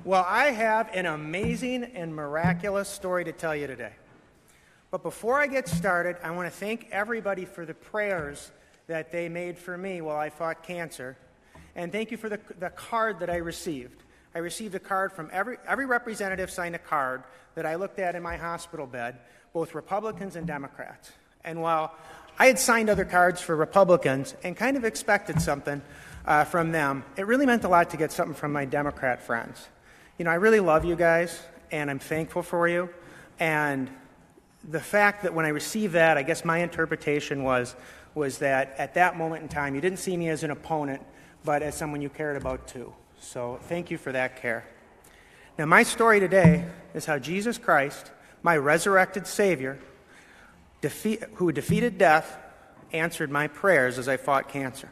Well, I have an amazing and miraculous story to tell you today. But before I get started, I want to thank everybody for the prayers that they made for me while I fought cancer. And thank you for the card that I received. I received a card from every representative signed a card that I looked at in my hospital bed, both Republicans and Democrats. And while I had signed other cards for Republicans and kind of expected something from them, it really meant a lot to get something from my Democrat friends. You know, I really love you guys, and I'm thankful for you. And the fact that when I received that, I guess my interpretation was that at that moment in time, you didn't see me as an opponent, but as someone you cared about too. So thank you for that care. Now, my story today is how Jesus Christ, my resurrected Savior, who defeated death, answered my prayers as I fought cancer.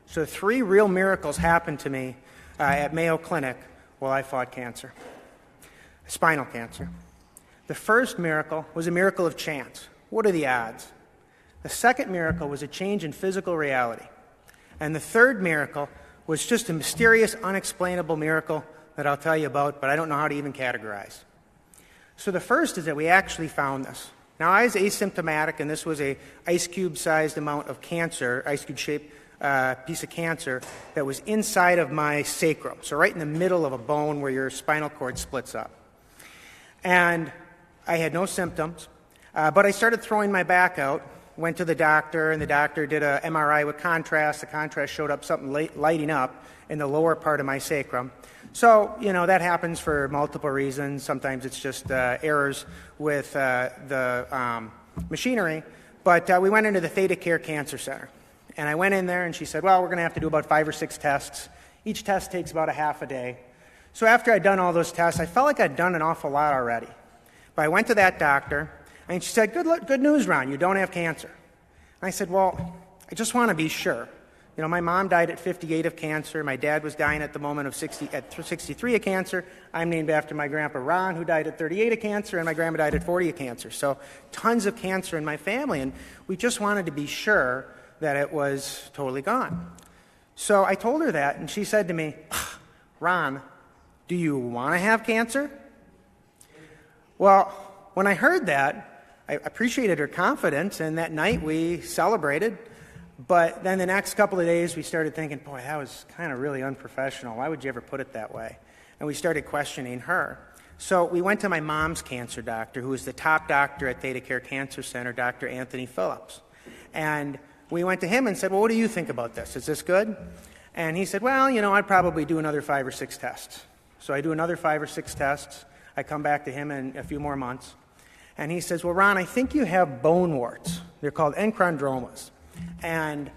So 3 real miracles happened to me at Mayo Clinic while I fought cancer, spinal cancer. The first miracle was a miracle of chance. What are the odds? The second miracle was a change in physical reality. And the third miracle was just a mysterious, unexplainable miracle that I'll tell you about, but I don't know how to even categorize. So the first is that we actually found this. Now, I was asymptomatic, and this was a ice cube-sized amount of cancer, ice cube-shaped piece of cancer that was inside of my sacrum, so right in the middle of a bone where your spinal cord splits up. And I had no symptoms, but I started throwing my back out, went to the doctor, and the doctor did an MRI with contrast. The contrast showed up something lighting up in the lower part of my sacrum. So, you know, that happens for multiple reasons. Sometimes it's just errors with the machinery. But we went into the Theta Care Cancer Center. And I went in there, and she said, well, we're going to have to do about 5 or 6 tests. Each test takes about a half a day. So after I'd done all those tests, I felt like I'd done an awful lot already. But I went to that doctor, and she said, good news, Ron, you don't have cancer. And I said, well, I just want to be sure. You know, my mom died at 58 of cancer. My dad was dying at the moment of 63 of cancer. I'm named after my grandpa Ron, who died at 38 of cancer, and my grandma died at 40 of cancer. So tons of cancer in my family, and we just wanted to be sure that it was totally gone. So I told her that, and she said to me, Ron, do you want to have cancer? Well, when I heard that, I appreciated her confidence, and that night we celebrated. But then the next couple of days we started thinking, boy, that was kind of really unprofessional. Why would you ever put it that way? And we started questioning her. So we went to my mom's cancer doctor, who is the top doctor at Theta Care Cancer Center, Dr. Anthony Phillips. And we went to him and said, well, what do you think about this? Is this good? And he said, well, you know, I'd probably do another 5 or 6 tests. So I do another 5 or 6 tests. I come back to him in a few more months. And he says, well, Ron, I think you have bone warts. They're called enchondromas. And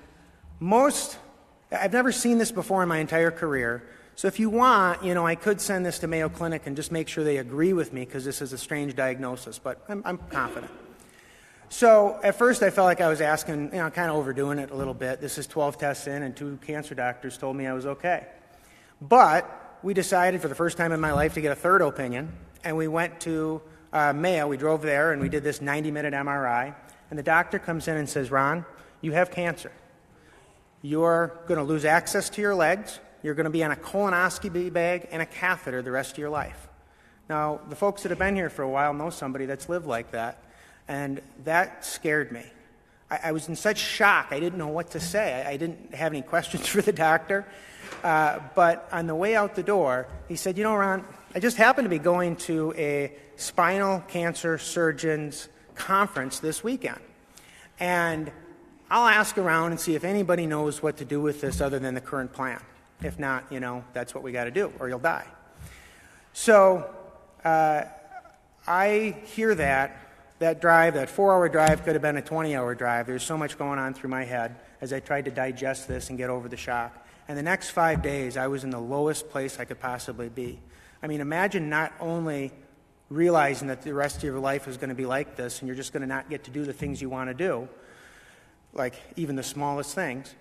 I've never seen this before in my entire career. So if you want, you know, I could send this to Mayo Clinic and just make sure they agree with me, because this is a strange diagnosis, but I'm confident. So at first I felt like I was asking, you know, kind of overdoing it a little bit. This is 12 tests in, and 2 cancer doctors told me I was okay. But we decided for the first time in my life to get a third opinion, and we went to Mayo. We drove there, and we did this 90-minute MRI. And the doctor comes in and says, Ron, you have cancer. You're going to lose access to your legs. You're going to be on a colonoscopy bag and a catheter the rest of your life. Now, the folks that have been here for a while know somebody that's lived like that. And that scared me. I was in such shock, I didn't know what to say. I didn't have any questions for the doctor. But on the way out the door, he said, you know, Ron, I just happened to be going to a spinal cancer surgeon's conference this weekend. And I'll ask around and see if anybody knows what to do with this other than the current plan. If not, you know, that's what we got to do, or you'll die. So I hear that drive, that 4-hour drive could have been a 20-hour drive. There's so much going on through my head as I tried to digest this and get over the shock. And the next 5 days, I was in the lowest place I could possibly be. I mean, imagine not only realizing that the rest of your life is going to be like this and you're just going to not get to do the things you want to do, like even the smallest things,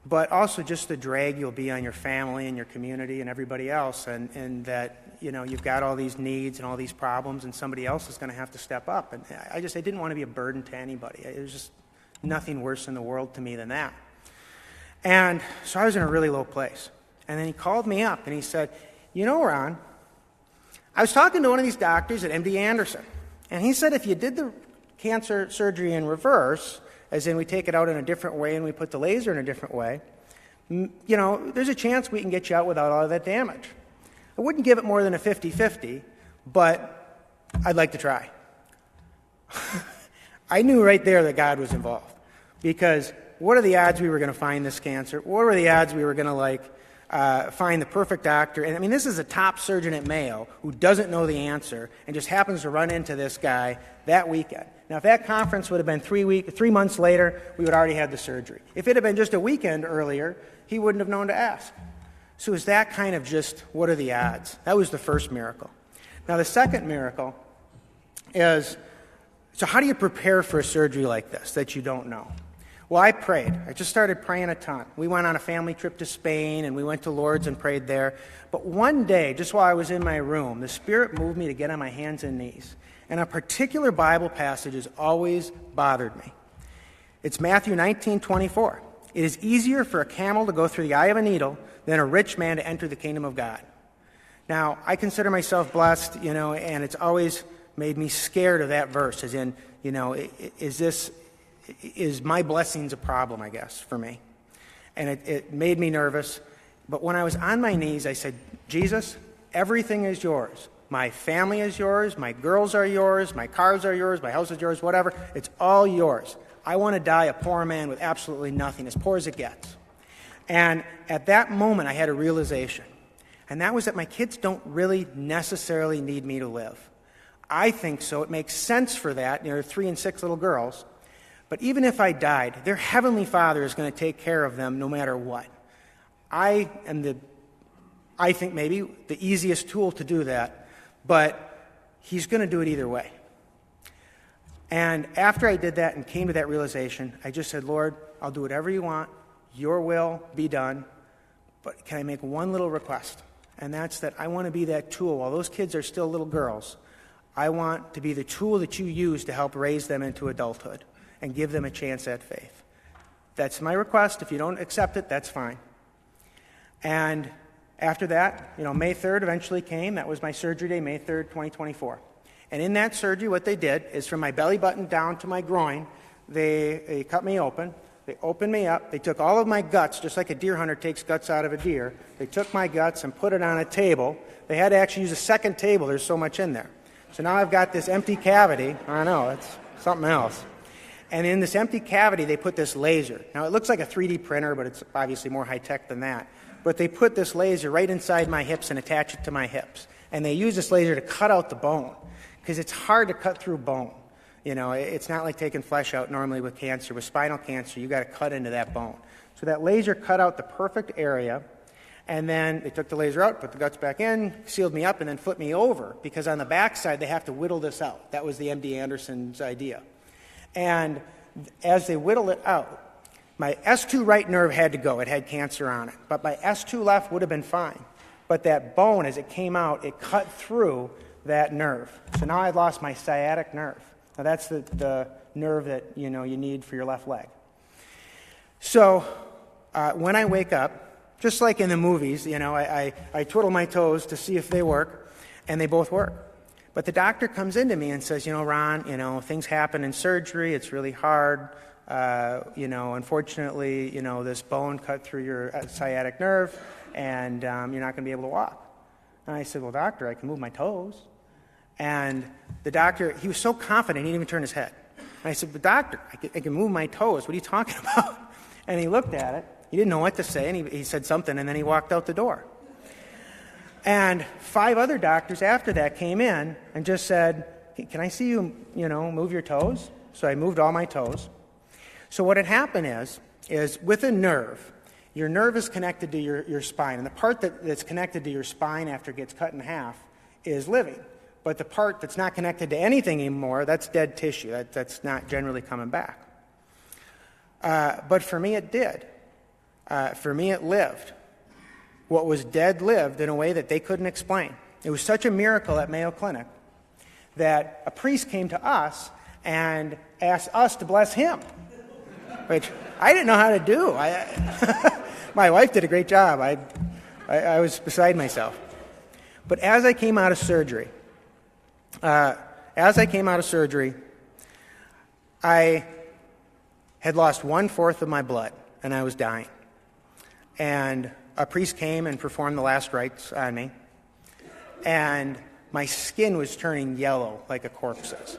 but also just the drag you'll be on your family and your community and everybody else, and that, you know, you've got all these needs and all these problems, and somebody else is going to have to step up. And I didn't want to be a burden to anybody. It was just nothing worse in the world to me than that. And so I was in a really low place. And then he called me up and he said, you know, Ron, I was talking to one of these doctors at MD Anderson, and he said if you did the cancer surgery in reverse, as in we take it out in a different way and we put the laser in a different way, there's a chance we can get you out without all of that damage. I wouldn't give it more than a 50-50, but I'd like to try. I knew right there that God was involved, because what are the odds we were going to find this cancer? What are the odds we were going to find the perfect doctor? And I mean, this is a top surgeon at Mayo who doesn't know the answer and just happens to run into this guy that weekend. Now, if that conference would have been 3 months later, we would already had the surgery. If it had been just a weekend earlier, he wouldn't have known to ask. So is that kind of just, what are the odds? That was the first miracle. Now, the second miracle is, so how do you prepare for a surgery like this that you don't know? Well, I prayed. I just started praying a ton. We went on a family trip to Spain, and we went to Lourdes and prayed there. But one day, just while I was in my room, the Spirit moved me to get on my hands and knees. And a particular Bible passage has always bothered me. It's Matthew 19:24. It is easier for a camel to go through the eye of a needle than a rich man to enter the kingdom of God. Now, I consider myself blessed, and it's always made me scared of that verse, as in, is my blessings a problem, I guess, for me? And it made me nervous. But when I was on my knees, I said, Jesus, everything is yours. My family is yours. My girls are yours. My cars are yours. My house is yours, whatever. It's all yours. I want to die a poor man with absolutely nothing, as poor as it gets. And at that moment, I had a realization. And that was that my kids don't really necessarily need me to live. I think so. It makes sense for that. There are 3 and 6 little girls. But even if I died, their Heavenly Father is going to take care of them no matter what. I am I think maybe the easiest tool to do that, but He's going to do it either way. And after I did that and came to that realization, I just said, Lord, I'll do whatever you want. Your will be done. But can I make one little request? And that's that I want to be that tool. While those kids are still little girls, I want to be the tool that you use to help raise them into adulthood and give them a chance at faith. That's my request. If you don't accept it, that's fine. And after that, May 3rd eventually came. That was my surgery day, May 3rd, 2024. And in that surgery, what they did is from my belly button down to my groin, they cut me open. They opened me up. They took all of my guts, just like a deer hunter takes guts out of a deer. They took my guts and put it on a table. They had to actually use a second table. There's so much in there. So now I've got this empty cavity. I know, it's something else. And in this empty cavity, they put this laser. Now, it looks like a 3D printer, but it's obviously more high-tech than that. But they put this laser right inside my hips and attach it to my hips. And they use this laser to cut out the bone, because it's hard to cut through bone. It's not like taking flesh out normally with cancer. With spinal cancer, you got to cut into that bone. So that laser cut out the perfect area, and then they took the laser out, put the guts back in, sealed me up, and then flipped me over, because on the backside, they have to whittle this out. That was the MD Anderson's idea. And as they whittled it out, my S2 right nerve had to go. It had cancer on it. But my S2 left would have been fine. But that bone, as it came out, it cut through that nerve. So now I'd lost my sciatic nerve. Now that's the nerve that you need for your left leg. So when I wake up, just like in the movies, I twiddle my toes to see if they work, and they both work. But the doctor comes into me and says, Ron, things happen in surgery. It's really hard. Unfortunately, this bone cut through your sciatic nerve, and you're not going to be able to walk. And I said, well, doctor, I can move my toes. And the doctor, he was so confident, he didn't even turn his head. And I said, but doctor, I can move my toes. What are you talking about? And he looked at it. He didn't know what to say, and he said something, and then he walked out the door. And 5 other doctors after that came in and just said, can I see you, move your toes? So I moved all my toes. So what had happened is with a nerve, your nerve is connected to your spine. And the part that's connected to your spine after it gets cut in half is living. But the part that's not connected to anything anymore, that's dead tissue. That's not generally coming back. But for me, it did. For me, it lived. What was dead lived in a way that they couldn't explain. It was such a miracle at Mayo Clinic that a priest came to us and asked us to bless him, which I didn't know how to do. My wife did a great job. I was beside myself. But as I came out of surgery, I had lost 1/4 of my blood, and I was dying. And a priest came and performed the last rites on me, and my skin was turning yellow like a corpse's.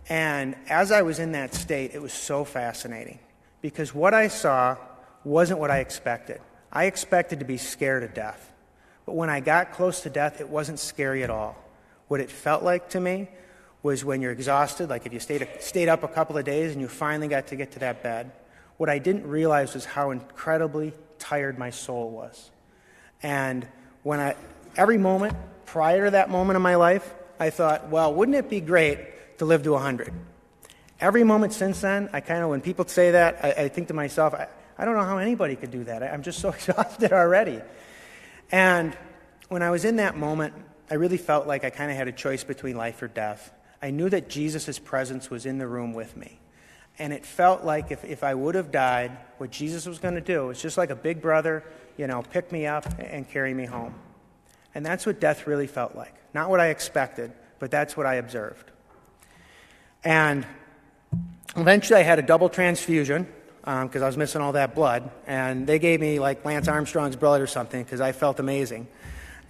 And as I was in that state, it was so fascinating, because what I saw wasn't what I expected. I expected to be scared to death. But when I got close to death, it wasn't scary at all. What it felt like to me was when you're exhausted, like if you stayed up a couple of days and you finally got to get to that bed, what I didn't realize was how incredibly tired my soul was. And every moment prior to that moment in my life, I thought, well, wouldn't it be great to live to 100? Every moment since then, when people say that, I think to myself, I don't know how anybody could do that. I'm just so exhausted already. And when I was in that moment, I really felt like I kind of had a choice between life or death. I knew that Jesus' presence was in the room with me. And it felt like if I would have died, what Jesus was going to do was just like a big brother, pick me up and carry me home. And that's what death really felt like. Not what I expected, but that's what I observed. And eventually I had a double transfusion because I was missing all that blood. And they gave me like Lance Armstrong's blood or something because I felt amazing.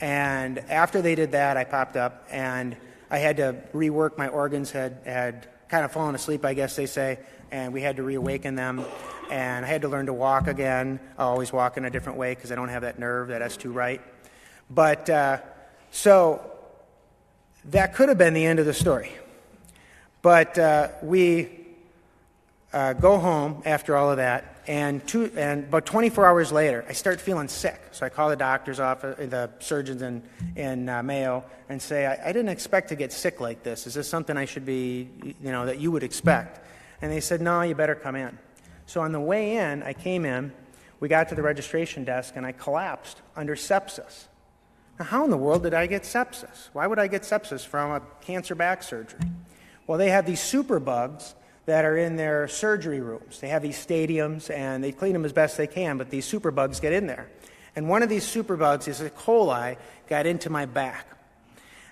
And after they did that, I popped up, and I had to rework. My organs had kind of fallen asleep, I guess they say, and we had to reawaken them. And I had to learn to walk again. I always walk in a different way because I don't have that nerve, that S2 right. But so that could have been the end of the story. But we go home after all of that, and about 24 hours later, I start feeling sick. So I call the doctor's office, the surgeons in Mayo, and say, I didn't expect to get sick like this. Is this something I should be, that you would expect? And they said, no, you better come in. So on the way in, I came in, we got to the registration desk, and I collapsed under sepsis. Now, how in the world did I get sepsis? Why would I get sepsis from a cancer back surgery? Well, they have these superbugs that are in their surgery rooms. They have these stadiums, and they clean them as best they can, but these superbugs get in there. And one of these superbugs, is E. coli, got into my back.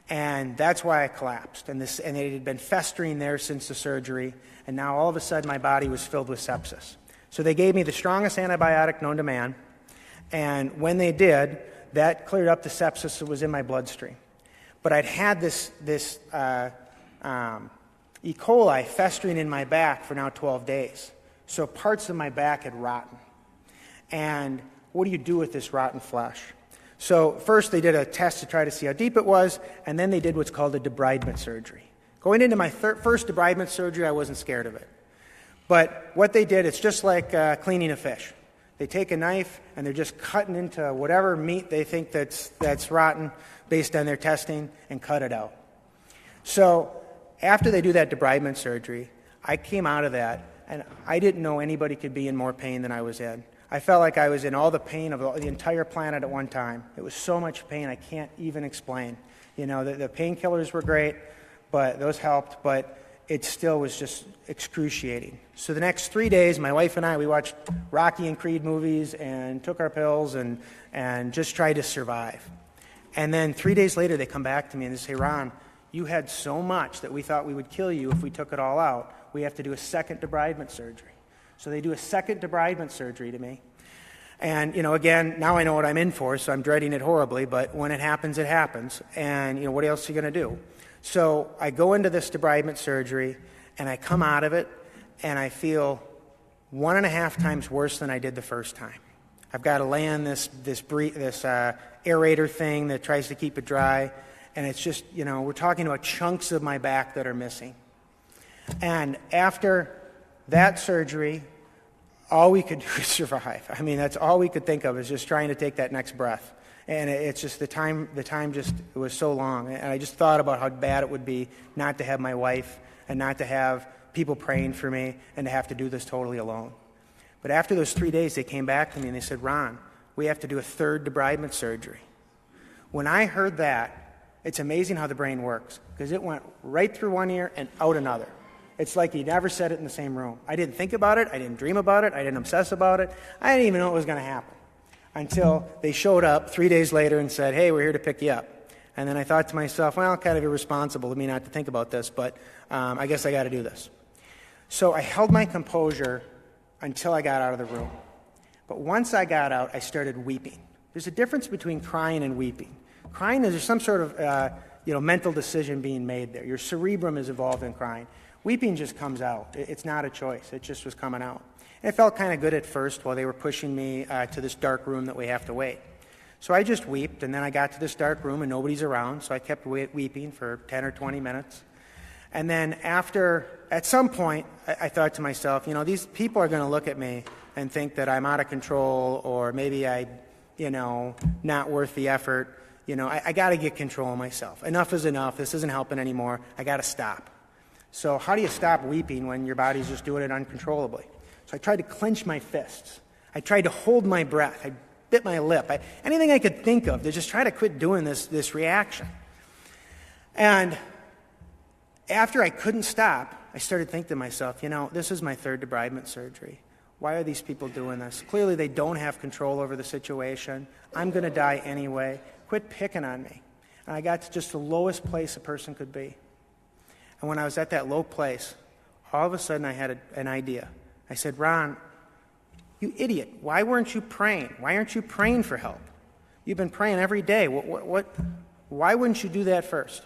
And that's why I collapsed. And it had been festering there since the surgery, and now all of a sudden my body was filled with sepsis. So they gave me the strongest antibiotic known to man, and when they did, that cleared up the sepsis that was in my bloodstream. But I'd had this E. coli festering in my back for now 12 days. So parts of my back had rotten. And what do you do with this rotten flesh? So first they did a test to try to see how deep it was, and then they did what's called a debridement surgery. Going into my first debridement surgery, I wasn't scared of it. But what they did, it's just like cleaning a fish. They take a knife, and they're just cutting into whatever meat they think that's rotten based on their testing, and cut it out. So after they do that debridement surgery, I came out of that, and I didn't know anybody could be in more pain than I was in. I felt like I was in all the pain of the entire planet at one time. It was so much pain I can't even explain. The painkillers were great, but those helped, but it still was just excruciating. So the next 3 days, my wife and I, we watched Rocky and Creed movies and took our pills and just tried to survive. And then 3 days later, they come back to me and they say, Ron, you had so much that we thought we would kill you if we took it all out. We have to do a second debridement surgery. So they do a second debridement surgery to me. And, again, now I know what I'm in for, so I'm dreading it horribly, but when it happens, it happens. And, what else are you going to do? So I go into this debridement surgery, and I come out of it, and I feel 1.5 times worse than I did the first time. I've got to lay on this aerator thing that tries to keep it dry, and it's just, we're talking about chunks of my back that are missing. And after that surgery, all we could do is survive. I mean, that's all we could think of, is just trying to take that next breath. And it's just the time just was so long. And I just thought about how bad it would be not to have my wife and not to have people praying for me and to have to do this totally alone. But after those 3 days, they came back to me and they said, Ron, we have to do a third debridement surgery. When I heard that, it's amazing how the brain works, because it went right through one ear and out another. It's like you never said it in the same room. I didn't think about it. I didn't dream about it. I didn't obsess about it. I didn't even know it was going to happen. until they showed up 3 days later and said, hey, we're here to pick you up. And then I thought to myself, well, kind of irresponsible of me not to think about this, but I guess I got to do this. So I held my composure until I got out of the room. But once I got out, I started weeping. There's a difference between crying and weeping. Crying is some sort of mental decision being made there. Your cerebrum is involved in crying. Weeping just comes out. It's not a choice. It just was coming out. And it felt kind of good at first while they were pushing me to this dark room that we have to wait. So I just wept, and then I got to this dark room and nobody's around, so I kept weeping for 10 or 20 minutes. And then at some point, I thought to myself, these people are going to look at me and think that I'm out of control, or maybe not worth the effort. I got to get control of myself. Enough is enough. This isn't helping anymore. I got to stop. So how do you stop weeping when your body's just doing it uncontrollably? So I tried to clench my fists. I tried to hold my breath. I bit my lip. Anything I could think of to just try to quit doing this reaction. And after I couldn't stop, I started thinking to myself, this is my third debridement surgery. Why are these people doing this? Clearly they don't have control over the situation. I'm going to die anyway. Quit picking on me. And I got to just the lowest place a person could be. And when I was at that low place, all of a sudden I had an idea. I said, Ron, you idiot, why weren't you praying? Why aren't you praying for help? You've been praying every day. Why wouldn't you do that first?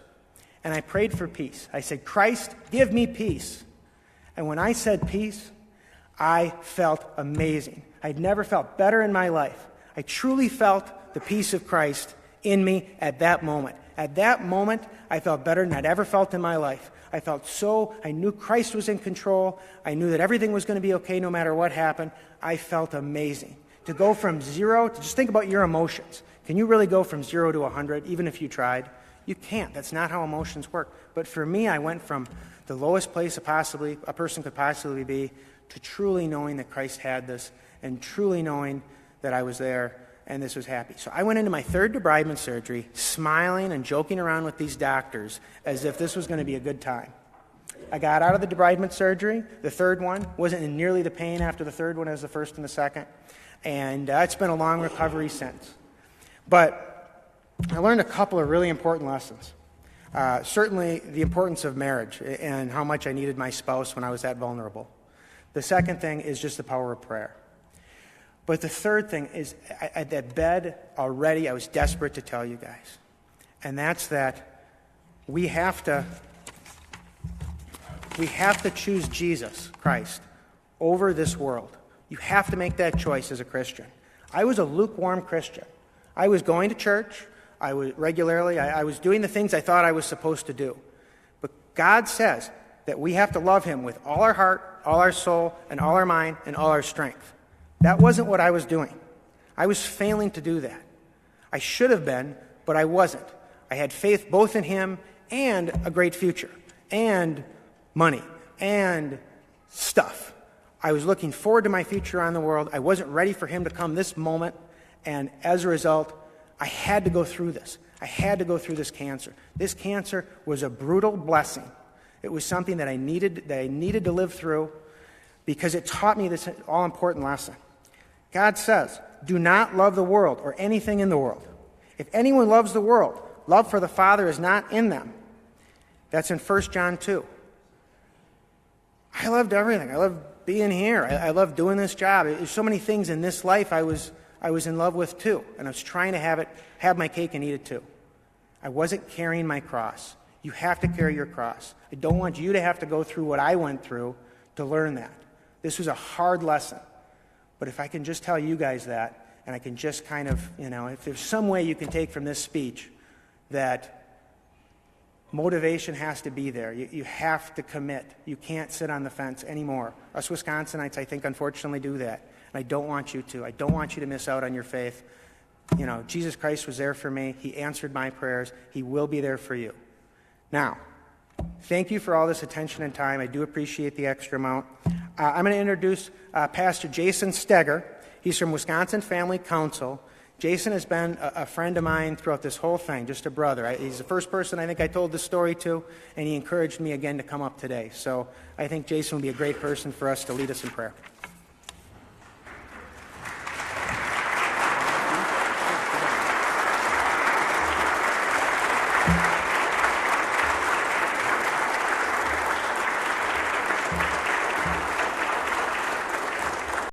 And I prayed for peace. I said, Christ, give me peace. And when I said peace, I felt amazing. I'd never felt better in my life. I truly felt the peace of Christ in me at that moment. At that moment, I felt better than I'd ever felt in my life. I knew Christ was in control. I knew that everything was going to be okay no matter what happened. I felt amazing. To go from 0 to just think about your emotions. Can you really go from 0 to 100, even if you tried? You can't. That's not how emotions work. But for me, I went from the lowest place a person could possibly be to truly knowing that Christ had this and truly knowing that I was there and this was happy. So I went into my third debridement surgery smiling and joking around with these doctors as if this was going to be a good time. I got out of the debridement surgery. The third one wasn't in nearly the pain after the third one as the first and the second. And it's been a long recovery since. But I learned a couple of really important lessons. Certainly the importance of marriage and how much I needed my spouse when I was that vulnerable. The second thing is just the power of prayer. But the third thing is, at that bed already, I was desperate to tell you guys. And that's that we have to choose Jesus Christ over this world. You have to make that choice as a Christian. I was a lukewarm Christian. I was going to church. I was regularly. I was doing the things I thought I was supposed to do. But God says that we have to love him with all our heart, all our soul, and all our mind, and all our strength. That wasn't what I was doing. I was failing to do that. I should have been, but I wasn't. I had faith both in him and a great future, and money, and stuff. I was looking forward to my future on the world. I wasn't ready for him to come this moment, and as a result, I had to go through this. I had to go through this cancer. This cancer was a brutal blessing. It was something that I needed to live through because it taught me this all-important lesson. God says, do not love the world or anything in the world. If anyone loves the world, love for the Father is not in them. That's in 1 John 2. I loved everything. I loved being here. I loved doing this job. There's so many things in this life I was in love with too, and I was trying to have my cake and eat it too. I wasn't carrying my cross. You have to carry your cross. I don't want you to have to go through what I went through to learn that. This was a hard lesson. But if I can just tell you guys that, and I can just kind of, if there's some way you can take from this speech that motivation has to be there. You have to commit. You can't sit on the fence anymore. Us Wisconsinites, I think, unfortunately do that. And I don't want you to. I don't want you to miss out on your faith. Jesus Christ was there for me. He answered my prayers. He will be there for you. Now, thank you for all this attention and time. I do appreciate the extra amount. I'm going to introduce Pastor Jason Steger. He's from Wisconsin Family Council. Jason has been a friend of mine throughout this whole thing, just a brother. He's the first person I think I told this story to, and he encouraged me again to come up today. So I think Jason will be a great person for us to lead us in prayer. you.